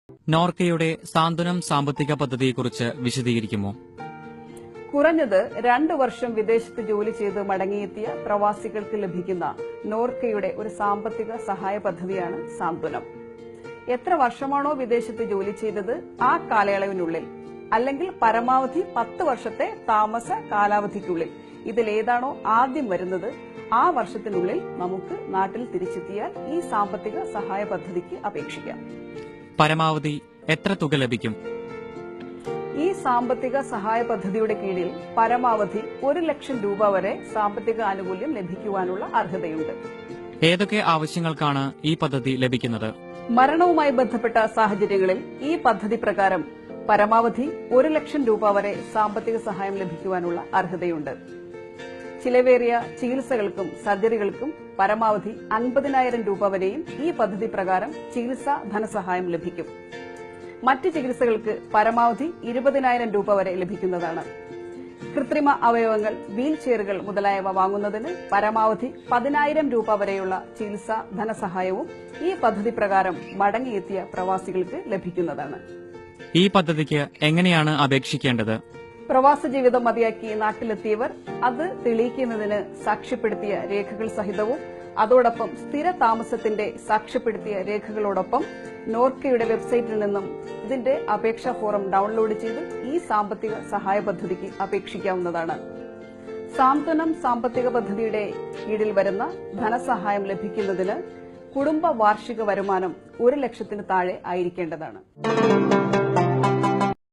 നോർക്കയുടെ സാന്ത്വനം സാമ്പത്തിക പദ്ധതിയെക്കുറിച്ച് വിശദീകരിക്കുമോ? കുറഞ്ഞത് 2 വർഷം വിദേശത്ത് ജോലി ചെയ്ത് മടങ്ങിയെത്തിയ പ്രവാസികൾക്ക് ലഭിക്കുന്ന നോർക്കയുടെ ഒരു സാമ്പത്തിക സഹായ പദ്ധതിയാണ് സാന്ത്വനം. എത്ര വർഷമാണോ വിദേശത്ത് ജോലി ചെയ്തത് ആ കാലയളവിനുള്ളിൽ അല്ലെങ്കിൽ പരമാവധി 10 വർഷത്തെ താമസ കാലാവധിക്കുള്ളിൽ ഇതിലേതാണോ ആദ്യം വരുന്നത് ആ വർഷത്തിനുള്ളിൽ നമുക്ക് നാട്ടിൽ തിരിച്ചെത്തിയാൽ ഈ സാമ്പത്തിക സഹായ പദ്ധതിക്ക് അപേക്ഷിക്കാം. പരമാവധി എത്ര തുക ലഭിക്കും? ഈ സാമ്പത്തിക സഹായ പദ്ധതിയുടെ കീഴിൽ പരമാവധി 1 ലക്ഷം രൂപ വരെ സാമ്പത്തിക ആനുകൂല്യം ലഭിക്കുവാനുള്ള അർഹതയുണ്ട്. ഏതൊക്കെ ആവശ്യങ്ങൾക്കാണ് ഈ പദ്ധതി ലഭിക്കുന്നത്? മരണവുമായി ബന്ധപ്പെട്ട സാഹചര്യങ്ങളിൽ ഈ പദ്ധതി പ്രകാരം പരമാവധി 1 ലക്ഷം രൂപ വരെ സാമ്പത്തിക സഹായം ലഭിക്കുവാനുള്ള അർഹതയുണ്ട്. ചിലവേറിയ ചികിത്സകൾക്കും സർജറികൾക്കും പരമാവധി 50,000 രൂപ വരെയും ഈ പദ്ധതി പ്രകാരം ചികിത്സാ ധനസഹായം ലഭിക്കും. മറ്റ് ചികിത്സകൾക്ക് പരമാവധി 20,000 രൂപ വരെ ലഭിക്കുന്നതാണ്. കൃത്രിമ അവയവങ്ങൾ, വീൽ ചെയറുകൾ മുതലായവ വാങ്ങുന്നതിന് പരമാവധി 10,000 രൂപ വരെയുള്ള ചികിത്സാ ധനസഹായവും ഈ പദ്ധതി പ്രകാരം മടങ്ങിയെത്തിയ പ്രവാസികൾക്ക് ലഭിക്കുന്നതാണ്. ഈ പദ്ധതിക്ക് എങ്ങനെയാണ് അപേക്ഷിക്കേണ്ടത്? പ്രവാസ ജീവിതം മതിയാക്കി നാട്ടിലെത്തിയവർ അത് തെളിയിക്കുന്നതിന് സാക്ഷ്യപ്പെടുത്തിയ രേഖകൾ സഹിതവും അതോടൊപ്പം സ്ഥിര താമസത്തിന്റെ സാക്ഷ്യപ്പെടുത്തിയ രേഖകളോടൊപ്പം നോർക്കയുടെ വെബ്സൈറ്റിൽ നിന്നും ഇതിന്റെ അപേക്ഷാ ഫോറം ഡൌൺലോഡ് ചെയ്ത് ഈ സാമ്പത്തിക സഹായ പദ്ധതിക്ക് അപേക്ഷിക്കാവുന്നതാണ്. സാന്ത്വനം സാമ്പത്തിക പദ്ധതിയുടെ കീഴിൽ വരുന്ന ധനസഹായം ലഭിക്കുന്നതിന് കുടുംബ വാർഷിക വരുമാനം 1 ലക്ഷത്തിന് താഴെ ആയിരിക്കേണ്ടതാണ്.